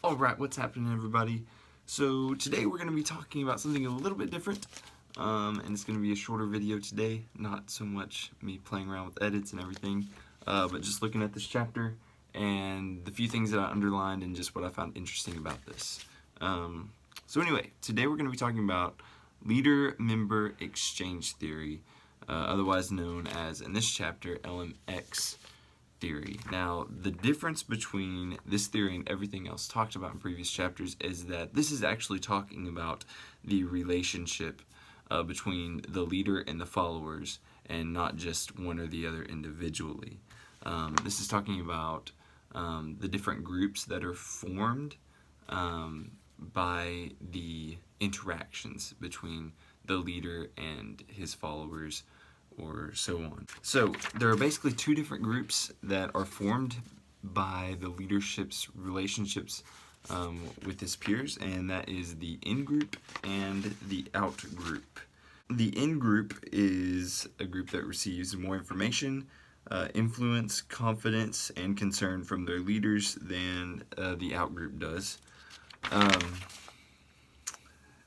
Alright, what's happening, everybody? So today we're going to be talking about something a little bit different, and it's going to be a shorter video today, not so much me playing around with edits and everything, but just looking at this chapter and the few things that I underlined and just what I found interesting about this. So anyway, today we're going to be talking about leader-member exchange theory, otherwise known as, in this chapter, LMX theory. Now, the difference between this theory and everything else talked about in previous chapters is that this is actually talking about the relationship between the leader and the followers, and not just one or the other individually. This is talking about the different groups that are formed by the interactions between the leader and his followers, or so on. So there are basically two different groups that are formed by the leadership's relationships with his peers, and that is the in-group and the out-group. The in-group is a group that receives more information, influence, confidence, and concern from their leaders than the out-group does.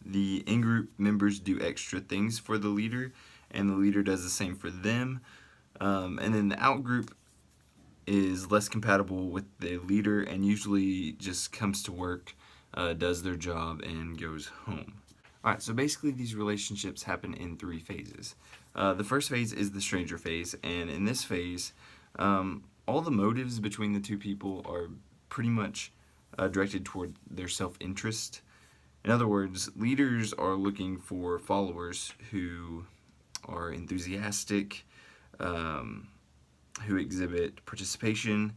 The in-group members do extra things for the leader, and the leader does the same for them. And then the out-group is less compatible with the leader and usually just comes to work, does their job, and goes home. Alright, so basically these relationships happen in three phases. The first phase is the stranger phase, and in this phase, all the motives between the two people are pretty much directed toward their self-interest. In other words, leaders are looking for followers who are enthusiastic, who exhibit participation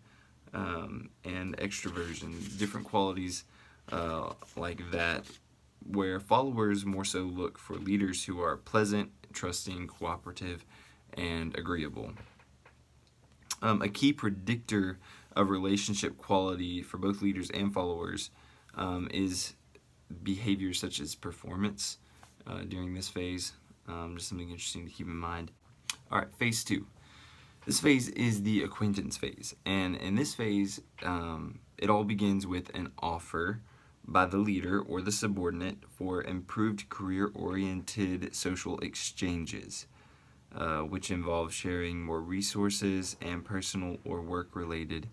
and extroversion, different qualities like that, where followers more so look for leaders who are pleasant, trusting, cooperative, and agreeable. A key predictor of relationship quality for both leaders and followers is behaviors such as performance during this phase. Just something interesting to keep in mind. Alright, phase 2. This phase is the acquaintance phase, and in this phase, it all begins with an offer by the leader or the subordinate for improved career-oriented social exchanges, which involve sharing more resources and personal or work-related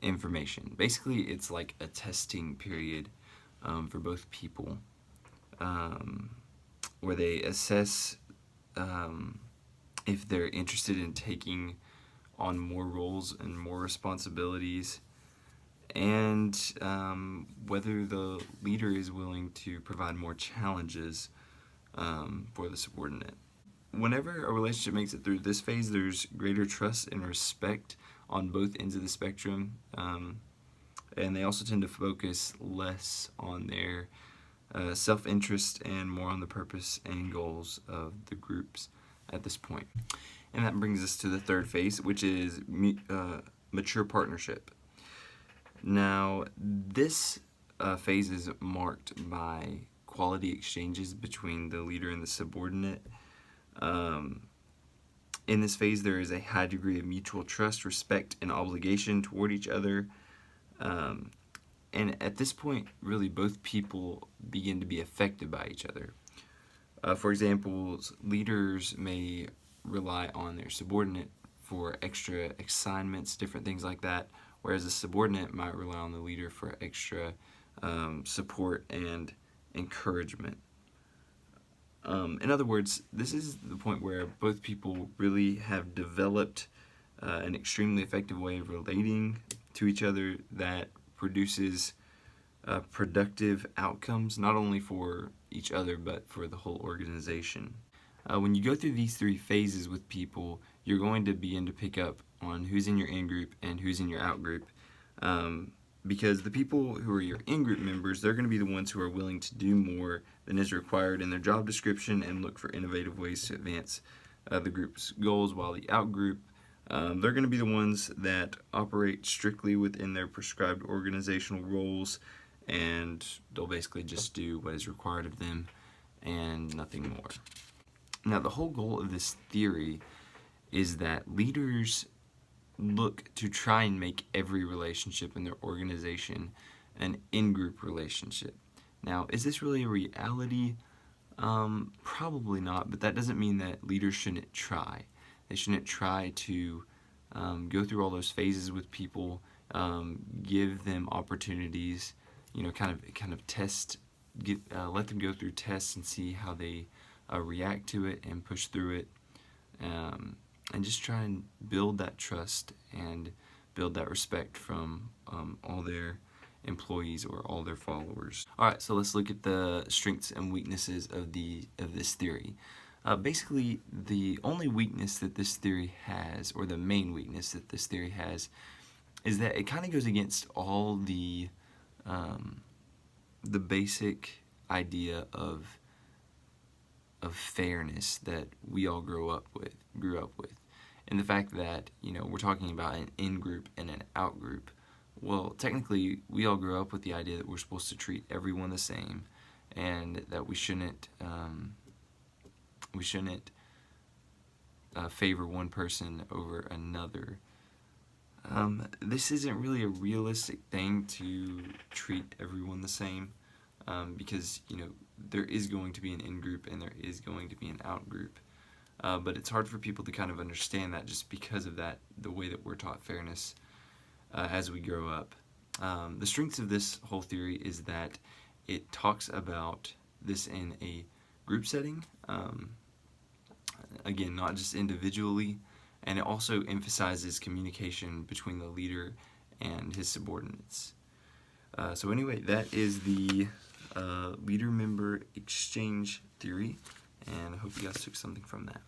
information. Basically, it's like a testing period for both people, where they assess if they're interested in taking on more roles and more responsibilities, and whether the leader is willing to provide more challenges for the subordinate. Whenever a relationship makes it through this phase, there's greater trust and respect on both ends of the spectrum, and they also tend to focus less on their self-interest and more on the purpose and goals of the groups at this point. And that brings us to the third phase, which is mature partnership. Now, this phase is marked by quality exchanges between the leader and the subordinate. In this phase, there is a high degree of mutual trust, respect, and obligation toward each other. And at this point, really, both people begin to be affected by each other. For example, leaders may rely on their subordinate for extra assignments, different things like that, whereas a subordinate might rely on the leader for extra support and encouragement. In other words, this is the point where both people really have developed an extremely effective way of relating to each other that produces productive outcomes, not only for each other, but for the whole organization. When you go through these three phases with people, you're going to begin to pick up on who's in your in-group and who's in your out-group. Because the people who are your in-group members, they're going to be the ones who are willing to do more than is required in their job description and look for innovative ways to advance the group's goals, while the out-group, they're going to be the ones that operate strictly within their prescribed organizational roles, and they'll basically just do what is required of them and nothing more. Now, the whole goal of this theory is that leaders look to try and make every relationship in their organization an in-group relationship. Now, is this really a reality? Probably not, but that doesn't mean that leaders shouldn't try. They shouldn't try to go through all those phases with people, give them opportunities, kind of test, let them go through tests and see how they react to it and push through it, and just try and build that trust and build that respect from all their employees or all their followers. All right, so let's look at the strengths and weaknesses of this theory. Basically, the only weakness that this theory has, or the main weakness that this theory has, is that it kind of goes against all the basic idea of fairness that we all grew up with, and the fact that we're talking about an in-group and an out-group. Well, technically, we all grew up with the idea that we're supposed to treat everyone the same, and that we shouldn't favor one person over another. This isn't really a realistic thing to treat everyone the same, because there is going to be an in-group and there is going to be an out-group. But it's hard for people to kind of understand that just because of the way that we're taught fairness as we grow up. The strengths of this whole theory is that it talks about this in a group setting, again, not just individually, and it also emphasizes communication between the leader and his subordinates. So anyway, that is the leader-member exchange theory, and I hope you guys took something from that.